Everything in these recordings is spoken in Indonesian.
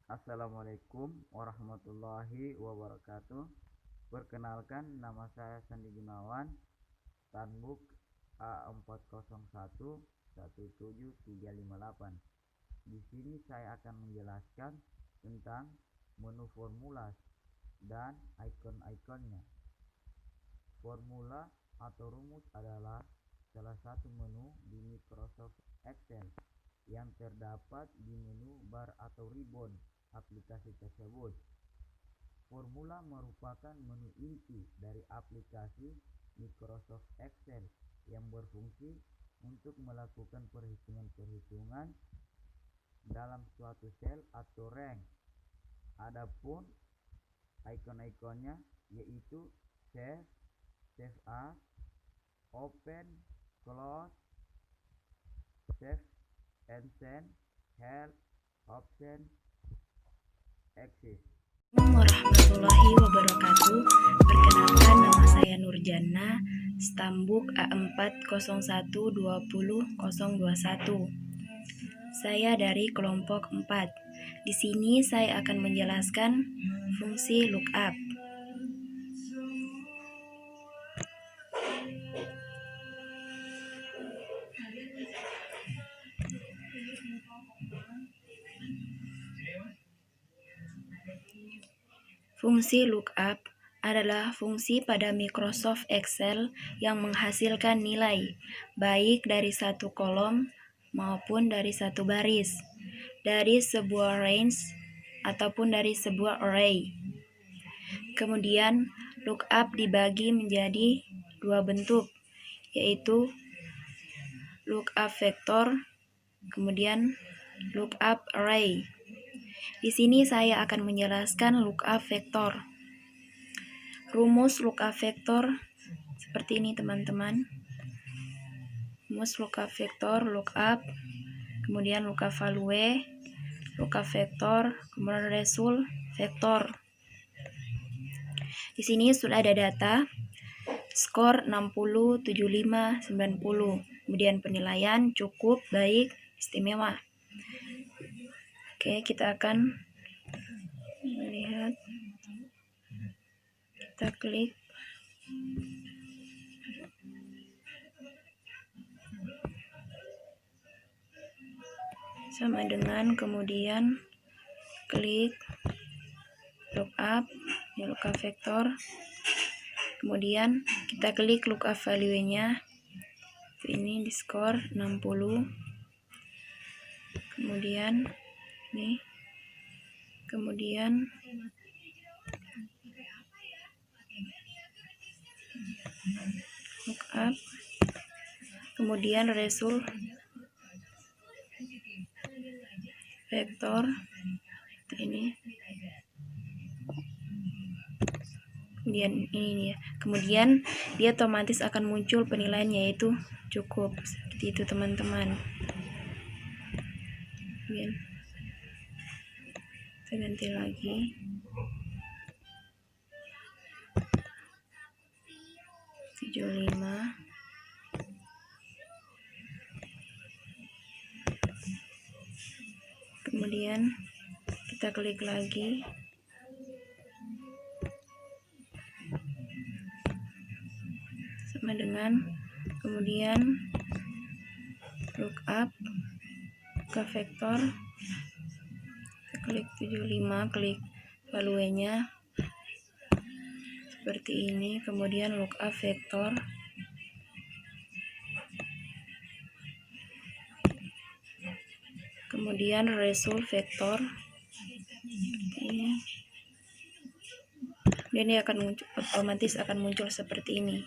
Assalamualaikum warahmatullahi wabarakatuh. Perkenalkan, nama saya Sandi Gunawan, Tanbuk A40117358. Di sini saya akan menjelaskan tentang menu formulas dan ikon-ikonnya. Formula atau rumus adalah salah satu menu di Microsoft Excel yang terdapat di menu bar atau ribbon aplikasi tersebut. Formula merupakan menu inti dari aplikasi Microsoft Excel yang berfungsi untuk melakukan perhitungan-perhitungan dalam suatu sel atau rank. Adapun ikon-ikonnya yaitu save, save as, open, close, save and send, help, option, exit. Warahmatullahi wabarakatuh. Perkenalkan, nama saya Nurjana, Stambuk A40120021. Saya dari kelompok 4. Di sini saya akan menjelaskan fungsi lookup. Fungsi lookup adalah fungsi pada Microsoft Excel yang menghasilkan nilai, baik dari satu kolom maupun dari satu baris, dari sebuah range ataupun dari sebuah array. Kemudian, lookup dibagi menjadi dua bentuk, yaitu lookup vektor, kemudian lookup array. Di sini saya akan menjelaskan lookup vektor. Rumus lookup vektor seperti ini, teman-teman. Rumus lookup vektor, lookup, kemudian lookup value, lookup vektor, kemudian result vektor. Di sini sudah ada data skor 60, 75, 90. Kemudian penilaian cukup, baik, istimewa. Oke, kita akan melihat. Kita klik. Sama dengan, kemudian klik lookup, ya lookup vektor. Kemudian kita klik lookup value-nya. Ini di skor 60. Kemudian nih. Kemudian lookup. Kemudian result vektor ini. Kemudian ini ya. Kemudian dia otomatis akan muncul penilaian yaitu cukup. Seperti itu, teman-teman. Kemudian kita ganti lagi. Kemudian kita klik lagi. Sama dengan, kemudian lookup ke vektor. Kita klik 75, klik value-nya seperti ini. Kemudian lookup vektor. Kemudian result vektor. Dan dia akan otomatis akan muncul seperti ini.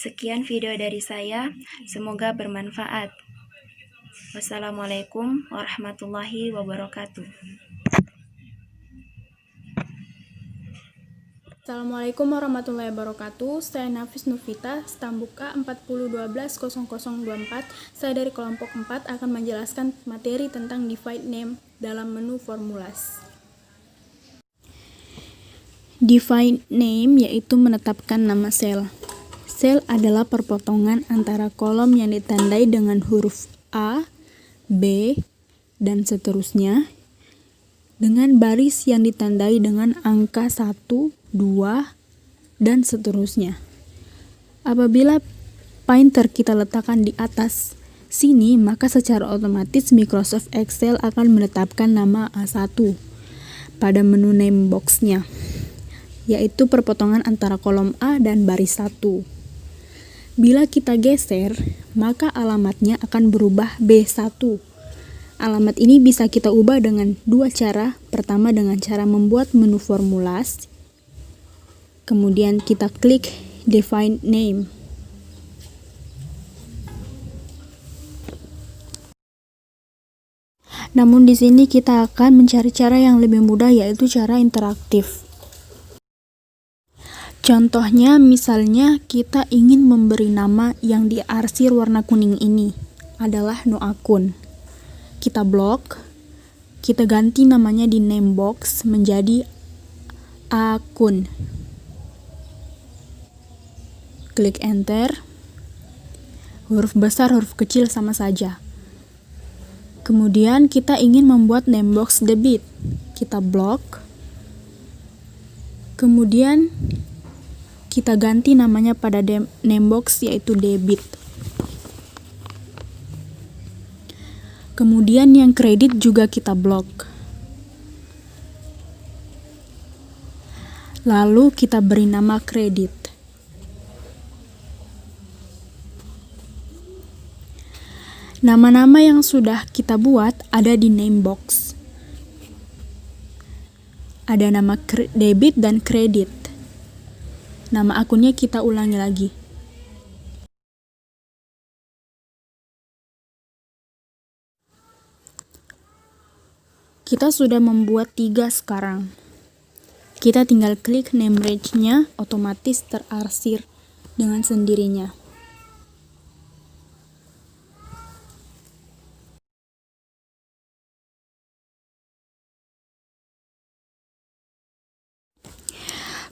Sekian video dari saya, semoga bermanfaat. Wassalamualaikum warahmatullahi wabarakatuh. Assalamualaikum warahmatullahi wabarakatuh. Saya Nafis Nufita, Stambuk A40120024. Saya dari kelompok 4 akan menjelaskan materi tentang define name dalam menu formulas. Define name yaitu menetapkan nama sel. Sel adalah perpotongan antara kolom yang ditandai dengan huruf A, B, dan seterusnya, dengan baris yang ditandai dengan angka 1, 2, dan seterusnya. Apabila pointer kita letakkan di atas sini, maka secara otomatis Microsoft Excel akan menetapkan nama A1 pada menu name box-nya, yaitu perpotongan antara kolom A dan baris 1. Bila kita geser, maka alamatnya akan berubah B1. Alamat ini bisa kita ubah dengan dua cara. Pertama dengan cara membuat menu formulas, kemudian kita klik Define Name. Namun di sini kita akan mencari cara yang lebih mudah, yaitu cara interaktif. Contohnya, misalnya kita ingin memberi nama yang diarsir warna kuning ini adalah no akun. Kita blok, kita ganti namanya di name box menjadi akun. Klik enter. Huruf besar, huruf kecil sama saja. Kemudian kita ingin membuat name box debit. Kita blok. Kemudian kita ganti namanya pada name box yaitu debit. Kemudian yang kredit juga kita blok. Lalu kita beri nama kredit. Nama-nama yang sudah kita buat ada di name box. Ada nama debit dan kredit. Nama akunnya kita ulangi lagi. Kita sudah membuat 3 sekarang. Kita tinggal klik name range-nya, otomatis terarsir dengan sendirinya.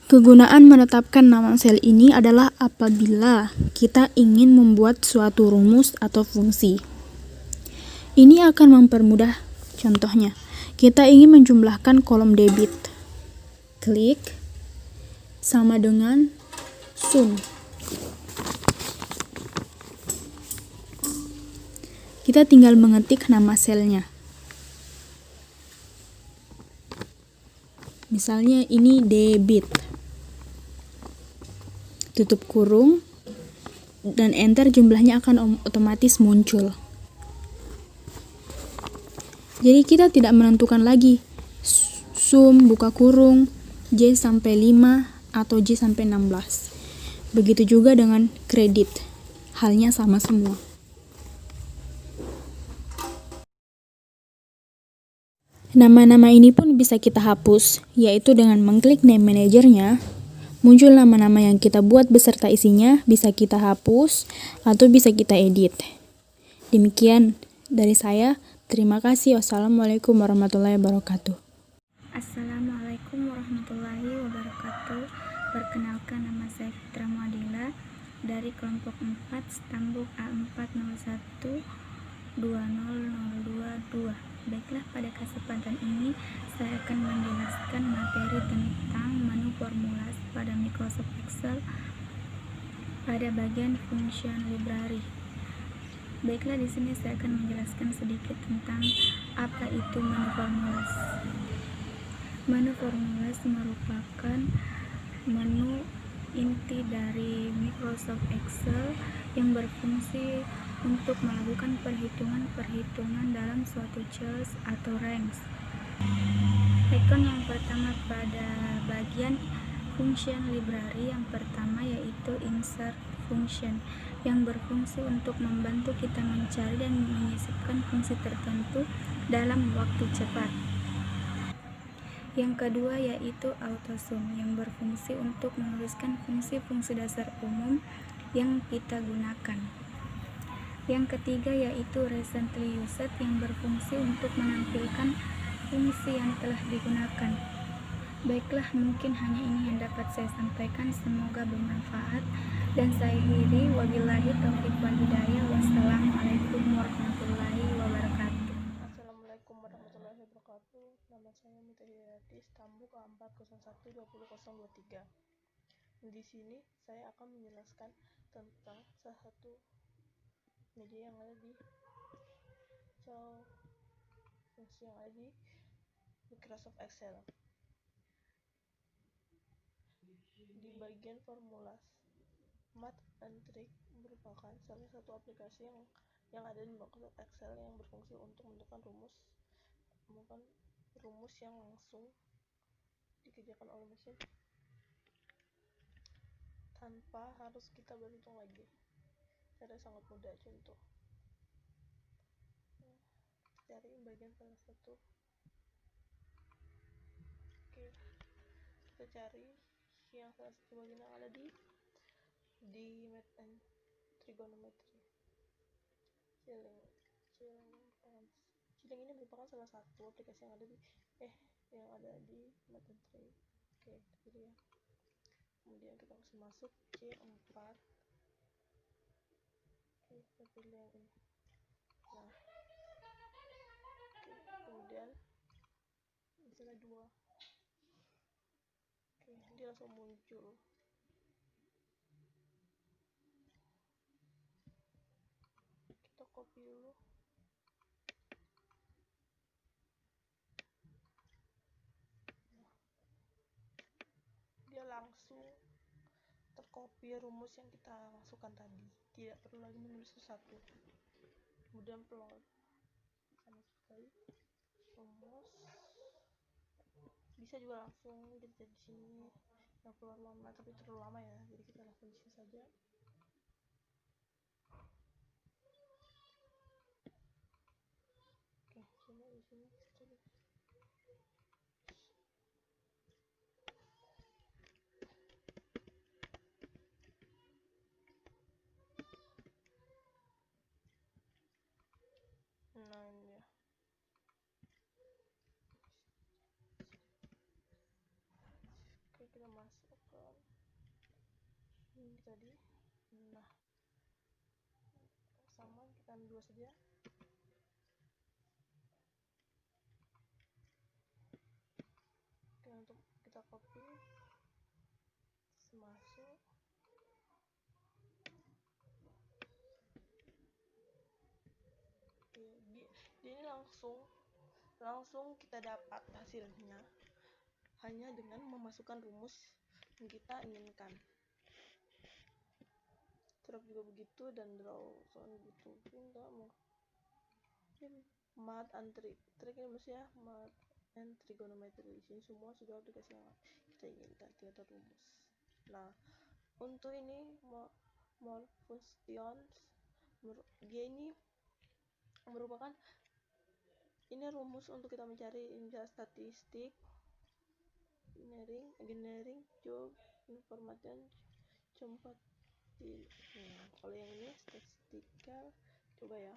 Kegunaan menetapkan nama sel ini adalah apabila kita ingin membuat suatu rumus atau fungsi. Ini akan mempermudah. Contohnya, kita ingin menjumlahkan kolom debit. Klik sama dengan sum. Kita tinggal mengetik nama selnya. Misalnya ini debit. Tutup kurung dan enter, jumlahnya akan otomatis muncul. Jadi kita tidak menentukan lagi sum buka kurung J sampai 5 atau J sampai 16. Begitu juga dengan kredit. Halnya sama semua. Nama-nama ini pun bisa kita hapus, yaitu dengan mengklik name manager-nya. Muncul nama-nama yang kita buat beserta isinya, bisa kita hapus atau bisa kita edit. Demikian dari saya. Terima kasih. Wassalamualaikum warahmatullahi wabarakatuh. Assalamualaikum warahmatullahi wabarakatuh. Perkenalkan, nama saya Fitra Muadila dari kelompok 4 Stambuk A401200222. Baiklah, pada kesempatan ini saya akan menjelaskan materi tentang menu formulas pada Microsoft Excel pada bagian function library. Baiklah, di sini saya akan menjelaskan sedikit tentang apa itu menu formulas. Menu formulas merupakan menu inti dari Microsoft Excel yang berfungsi untuk melakukan perhitungan dalam suatu cells atau range. Icon yang pertama pada bagian function library yang pertama yaitu insert function yang berfungsi untuk membantu kita mencari dan menyisipkan fungsi tertentu dalam waktu cepat. Yang kedua yaitu autosum yang berfungsi untuk menuliskan fungsi-fungsi dasar umum yang kita gunakan. Yang ketiga yaitu recently used yang berfungsi untuk menampilkan fungsi yang telah digunakan. Baiklah, mungkin hanya ini yang dapat saya sampaikan. Semoga bermanfaat. Dan saya akhiri, wabillahi taufiq wal hidayah. Wassalamualaikum warahmatullahi wabarakatuh. Assalamualaikum warahmatullahi wabarakatuh. Nama saya Mita Hidayati, Stambuk A4012023. Di sini saya akan menjelaskan tentang salah satu media yang ada di Microsoft Excel. Di bagian formulas, Math and Trick merupakan salah satu aplikasi yang ada di Microsoft Excel yang berfungsi untuk menentukan rumus yang langsung dikerjakan oleh mesin tanpa harus kita berhitung lagi. Cara sangat mudah. Contoh, cari bagian salah satu. Oke, kita cari yang salah satu bagian yang ada di Math and Trigonometry. Ciling ini merupakan salah satu aplikasi yang ada di Math and Tri. Oke, pilih ya. Kemudian kita langsung masuk C4. Oke, kita pilih yang ini. Nah, kemudian misalnya 2. Oke, dia langsung muncul. Kita copy dulu. Dia langsung tercopy rumus yang kita masukkan tadi, tidak perlu lagi menulis satu. Kemudian plot, sama sekali rumus. Bisa juga langsung kita di sini yang keluar lama, tapi terlalu lama ya, jadi kita langsung di sini saja. Oke, coba di sini kita nah ini ya. Oke, kita masukkan ini tadi. Nah, sama kita ambil 2 saja. Oke, untuk kita copy masuk. Oke, dia ini langsung kita dapat hasilnya hanya dengan memasukkan rumus yang kita inginkan. Drop juga begitu, dan draw soal begitu. Enggak mau Math and Trick ini maksudnya Math and Trigonometry. Di sini semua sudah aplikasi yang kita inginkan, tinggal rumus. Nah, untuk ini more functions, dia ini merupakan rumus untuk kita mencari statistik, engineering, job, information, kalau yang ini statistical. Coba ya,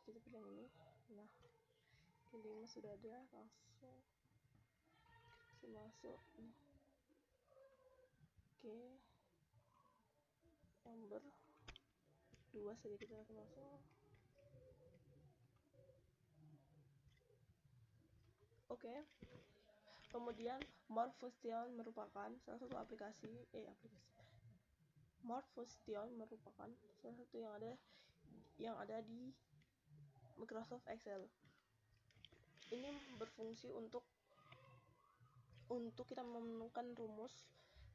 kita pilih yang ini. Nah, ini sudah ada, langsung masuk. Oke, number 2 saja kita langsung masuk. Oke, kemudian Morphostion merupakan salah satu aplikasi. Morphostion merupakan salah satu yang ada di Microsoft Excel. Ini berfungsi untuk kita menemukan rumus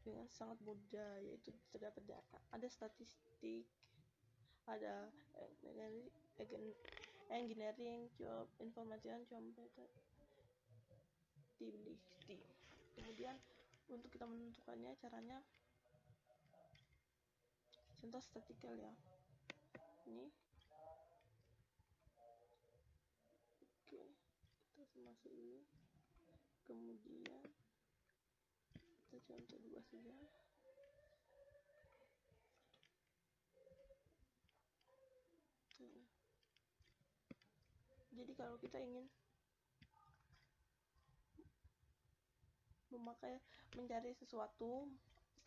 dengan sangat mudah, yaitu terdapat ada statistik, ada engineering, job, information, compatibility. Kemudian untuk kita menentukannya, caranya contoh statistical ya. Ini oke, kita masuk ini. Kemudian kita contoh 2 saja. Jadi kalau kita ingin mencari sesuatu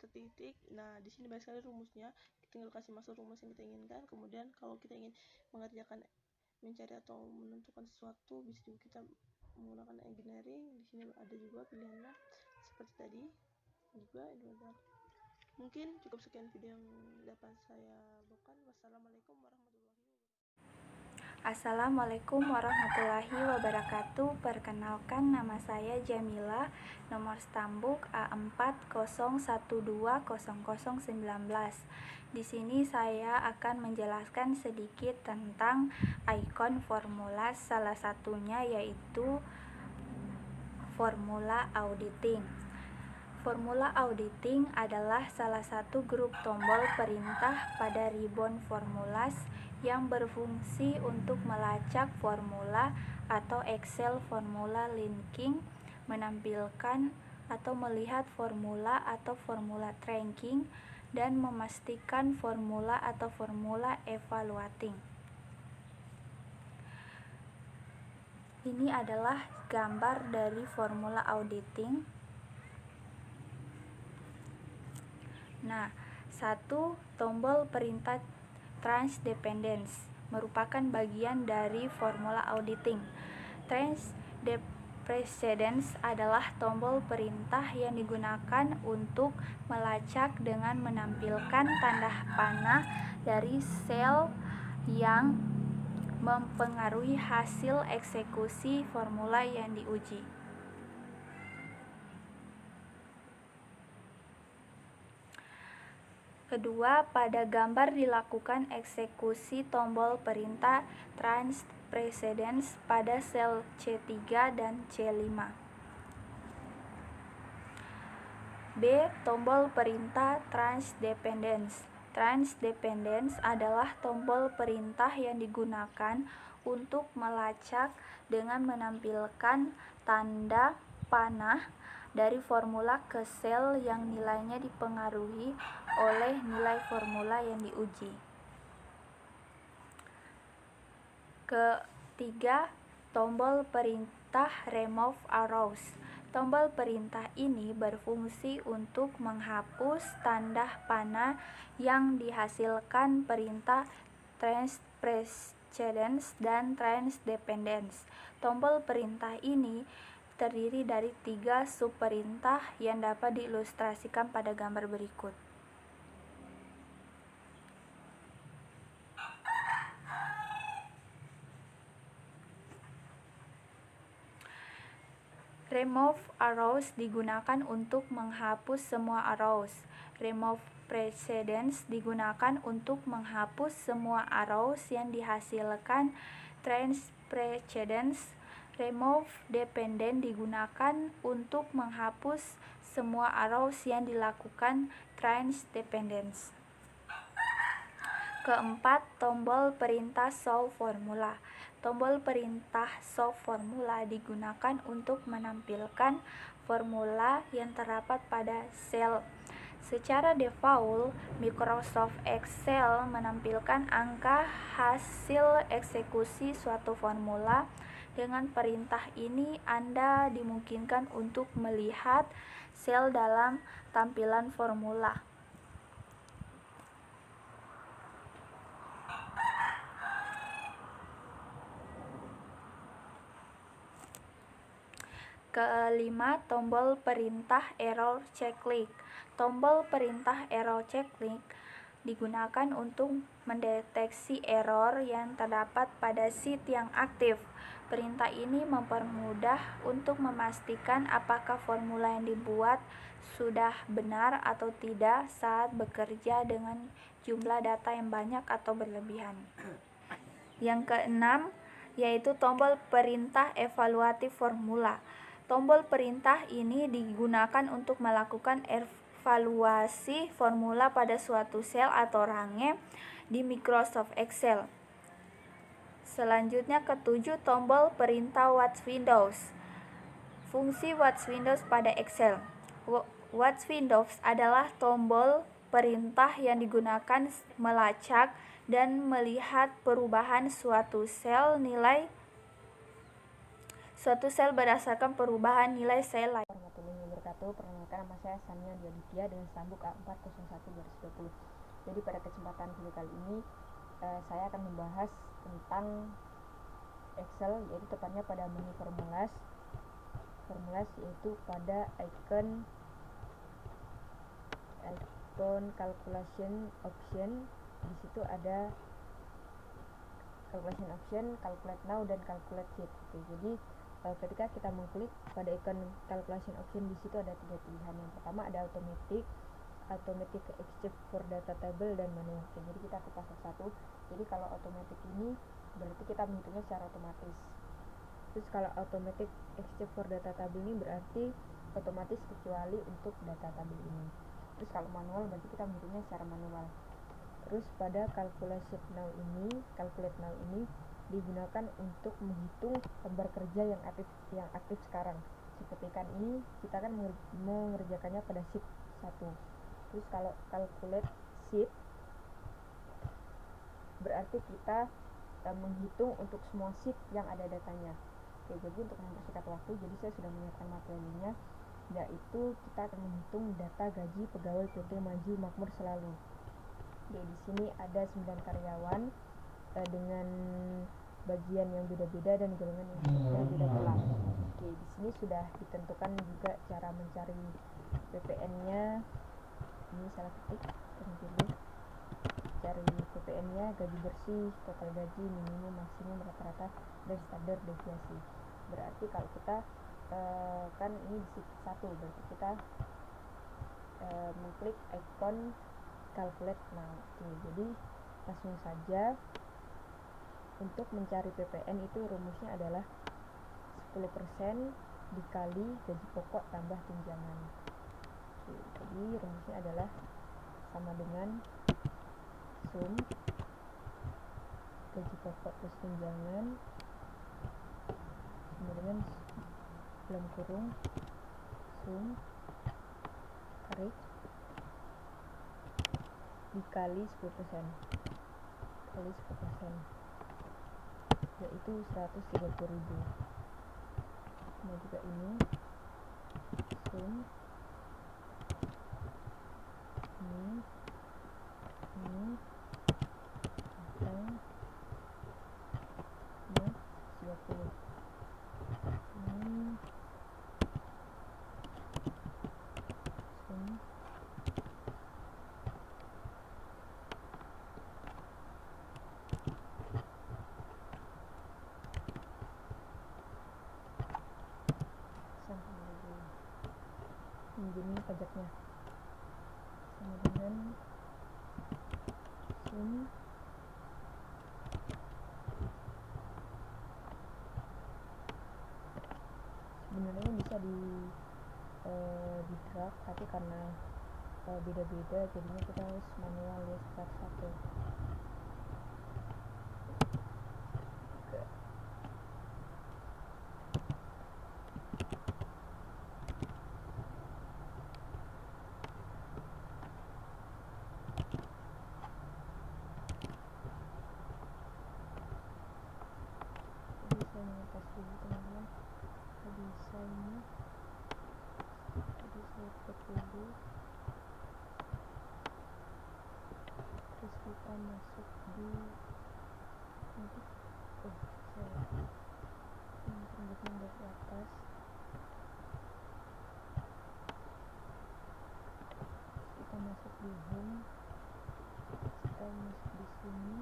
titik. Nah, di sini banyak sekali rumusnya. Kita tinggal kasih masuk rumus yang kita inginkan. Kemudian kalau kita ingin mengerjakan mencari atau menentukan sesuatu, bisa juga kita menggunakan engineering. Di sini ada juga pilihannya seperti tadi. Juga mungkin cukup sekian video yang dapat saya bawakan. Wassalamualaikum warahmatullahi wabarakatuh. Assalamualaikum warahmatullahi wabarakatuh. Perkenalkan, nama saya Jamila, nomor stambuk A40120019. Di sini saya akan menjelaskan sedikit tentang ikon formula, salah satunya yaitu formula auditing. Formula auditing adalah salah satu grup tombol perintah pada ribbon formulas yang berfungsi untuk melacak formula atau Excel formula linking, menampilkan atau melihat formula atau formula tracking, dan memastikan formula atau formula evaluating. Ini adalah gambar dari formula auditing. Nah, satu, tombol perintah transdependence merupakan bagian dari formula auditing. Transdependence adalah tombol perintah yang digunakan untuk melacak dengan menampilkan tanda panah dari sel yang mempengaruhi hasil eksekusi formula yang diuji. Kedua, pada gambar dilakukan eksekusi tombol perintah transprecedence pada sel C3 dan C5. B. Tombol perintah transdependence. Transdependence adalah tombol perintah yang digunakan untuk melacak dengan menampilkan tanda panah dari formula ke sel yang nilainya dipengaruhi oleh nilai formula yang diuji. Ketiga, tombol perintah remove arrows. Tombol perintah ini berfungsi untuk menghapus tanda panah yang dihasilkan perintah transprecedence dan transdependence. Tombol perintah ini terdiri dari 3 subperintah yang dapat diilustrasikan pada gambar berikut. Remove arrows digunakan untuk menghapus semua arrows. Remove precedence digunakan untuk menghapus semua arrows yang dihasilkan transprecedence. Remove dependent digunakan untuk menghapus semua arrows yang dilakukan transdependence. Keempat, tombol perintah solve formula. Tombol perintah solve formula digunakan untuk menampilkan formula yang terdapat pada sel. Secara default, Microsoft Excel menampilkan angka hasil eksekusi suatu formula. Dengan perintah ini, Anda dimungkinkan untuk melihat sel dalam tampilan formula. Kelima, tombol perintah error checklist. Tombol perintah error checklist digunakan untuk mendeteksi error yang terdapat pada sheet yang aktif. Perintah ini mempermudah untuk memastikan apakah formula yang dibuat sudah benar atau tidak saat bekerja dengan jumlah data yang banyak atau berlebihan. Yang keenam, yaitu tombol perintah evaluatif formula. Tombol perintah ini digunakan untuk melakukan evaluasi formula pada suatu sel atau range di Microsoft Excel. Selanjutnya, ketujuh, tombol perintah Watch Windows. Fungsi Watch Windows pada Excel. Watch Windows adalah tombol perintah yang digunakan melacak dan melihat perubahan suatu sel berdasarkan perubahan nilai sel lain. wabarakatuh. Perkenalkan, nama saya Sania Diaditya dengan stambuk A401-20. Jadi pada kesempatan video kali ini saya akan membahas tentang Excel, yaitu tepatnya pada menu formulas yaitu pada icon calculation option. Di situ ada calculation option, calculate now, dan calculate sheet. Oke, jadi ketika kita mengklik pada icon calculation option, di situ ada 3 pilihan. Yang pertama ada automatic except for data table, dan manual. Oke, jadi kita kupas satu. Jadi kalau automatic ini berarti kita menghitungnya secara otomatis. Terus kalau automatic except for data table ini berarti otomatis kecuali untuk data table ini. Terus kalau manual berarti kita menghitungnya secara manual. Terus pada calculate now ini digunakan untuk menghitung lembar kerja yang aktif sekarang. Seperti kan ini kita kan mengerjakannya pada sheet 1. Terus kalau calculate sheet berarti kita menghitung untuk semua sheet yang ada datanya. Oke, jadi untuk mempersingkat waktu, jadi saya sudah menyiapkan materinya, yaitu kita akan menghitung data gaji pegawai PT Maju Makmur Selalu. Oke, di sini ada 9 karyawan dengan bagian yang beda-beda dan golongan yang berbeda pula. Oke, di sini sudah ditentukan juga cara mencari PPN-nya. Ini salah ketik, dulu cari PPN-nya, gaji bersih, total gaji, minimum, maksimum, rata-rata, dan standar deviasi. Berarti kalau kita kan ini di sheet 1, berarti kita mengklik icon calculate now. Oke, jadi langsung saja untuk mencari PPN itu rumusnya adalah 10% dikali gaji pokok tambah tunjangan. Oke, jadi rumusnya adalah sama dengan sum gaji pokok plus tunjangan sama dengan dalam kurung sum tarik dikali 10%, yaitu 130.000. Nah juga ini sum ini tentang 20 ini sum ini pajaknya sama dengan sum sebenarnya bisa di drag, tapi karena beda-beda jadinya kita harus manual ya satu-satu. Saya mengetes dulu teman-teman, bisa ini jadi saya cek dulu, terus kita masuk di nanti saya rambutnya dari atas, kita masuk di home, kita masuk di sini.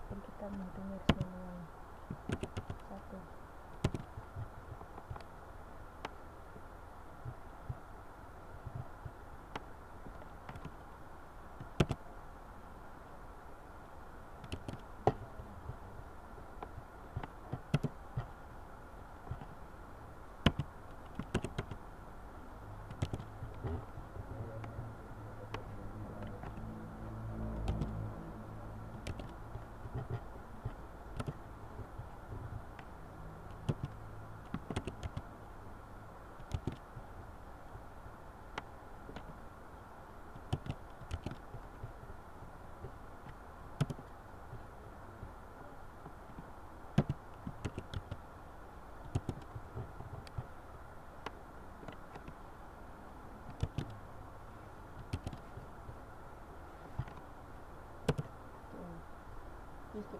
Dan kita menghitungnya harus manual 1.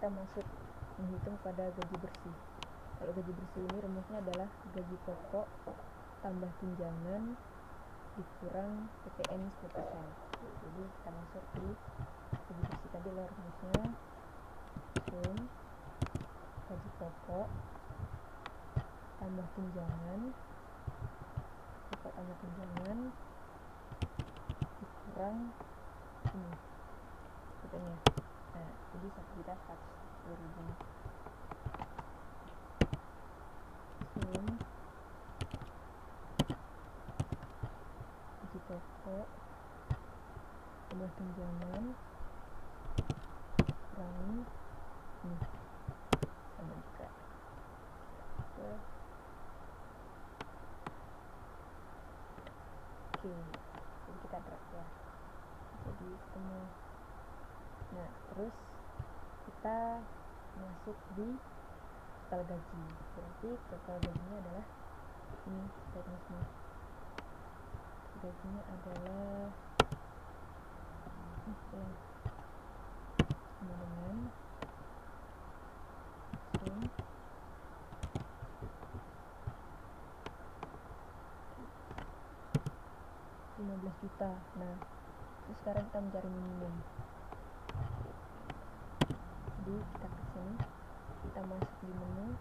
kita masuk menghitung pada gaji bersih. Kalau gaji bersih ini rumusnya adalah gaji pokok tambah tunjangan dikurang PPN 10%. Jadi kita masuk di gaji bersih tadi lah rumusnya, sum gaji pokok tambah tunjangan dikurang ini PPN-nya. Nah, jadi 1.110.000. Sum gaji pokok tambah tunjangan kurangi ini sama juga. Oke, jadi kita drag ya, jadi ketemu. Nah, terus kita masuk di total gaji. Berarti total gajinya adalah ini teknisnya. Gajinya adalah sama dengan sum 15 juta. Nah, terus sekarang kita mencari minimum. Jadi kita ke sini, kita masuk di menu,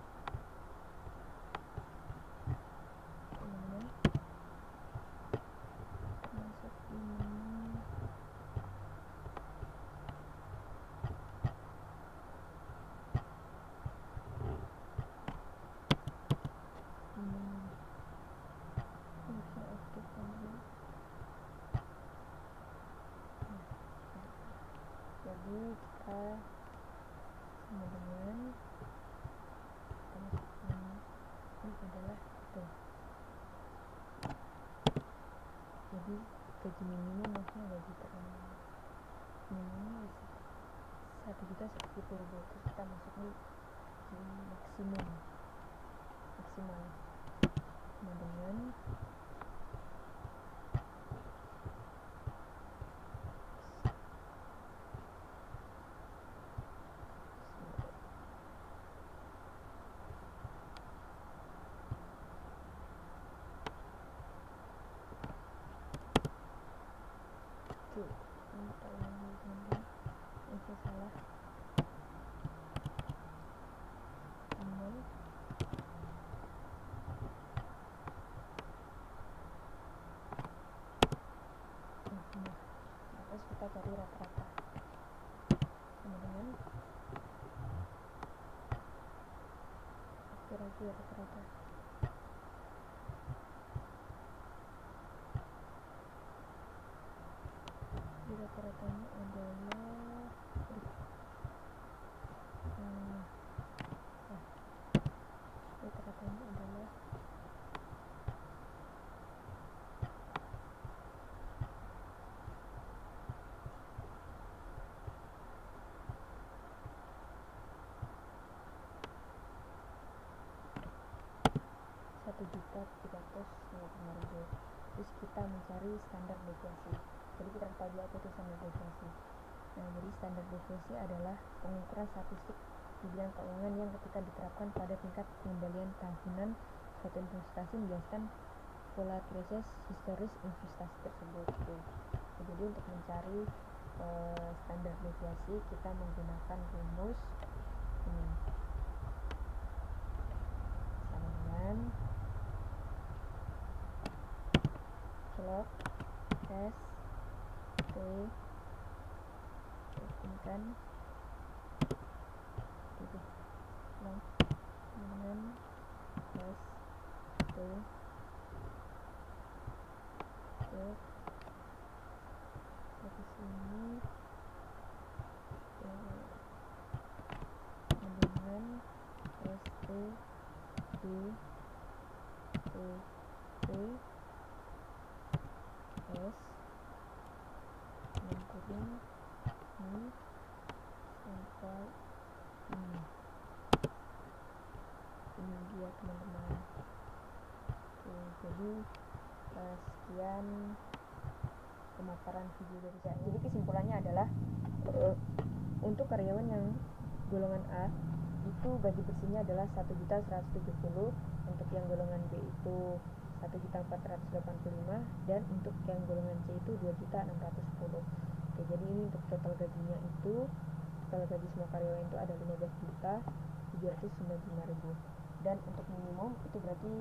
masuk di menu jadi kita sama dengan kita masuk ini adalah itu. Jadi gaji minimum maksudnya gaji terendah minimum 1.110.000. Terus kita masuk di maksimal sama dengan itu salah tambah terus kita cari rata-rata sama dengan kira-kira rata-rata. Rata-ratanya adalah rata-ratanya adalah Rp1.350.000. Terus kita mencari standar deviasi. Jadi kita tahu dulu apa itu standar deviasi. Nah, jadi standar deviasi adalah pengukuran statistik di bidang keuangan yang ketika diterapkan pada tingkat pengembalian tahunan suatu investasi menjelaskan volatilitas historis investasi tersebut. Jadi untuk mencari standar deviasi kita menggunakan rumus ini sama dengan log S T kan itu log dengan S T dari sini dengan S T D E T S including ini sampai ini dia teman-teman. Oke, jadi sekian pemaparan video dari saya. Jadi kesimpulannya adalah untuk karyawan yang golongan A itu gaji bersihnya adalah 1.170.000, untuk yang golongan B itu 1.485.000, dan untuk yang golongan C itu 2.610.000. Oke, jadi ini untuk total gajinya itu, total gaji semua karyawan itu ada 15.795.000. Dan untuk minimum itu berarti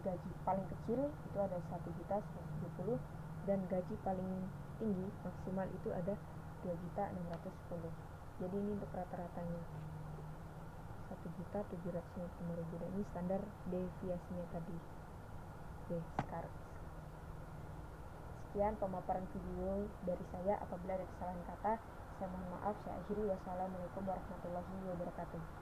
gaji paling kecil itu ada 1.170.000, dan gaji paling tinggi maksimal itu ada 2.610.000. Jadi ini untuk rata-ratanya 1.755.000, dan ini standar deviasinya tadi. Oke, sekarang sekian pemaparan video dari saya. Apabila ada kesalahan kata, saya mohon maaf. Saya akhiri. Wassalamualaikum warahmatullahi wabarakatuh.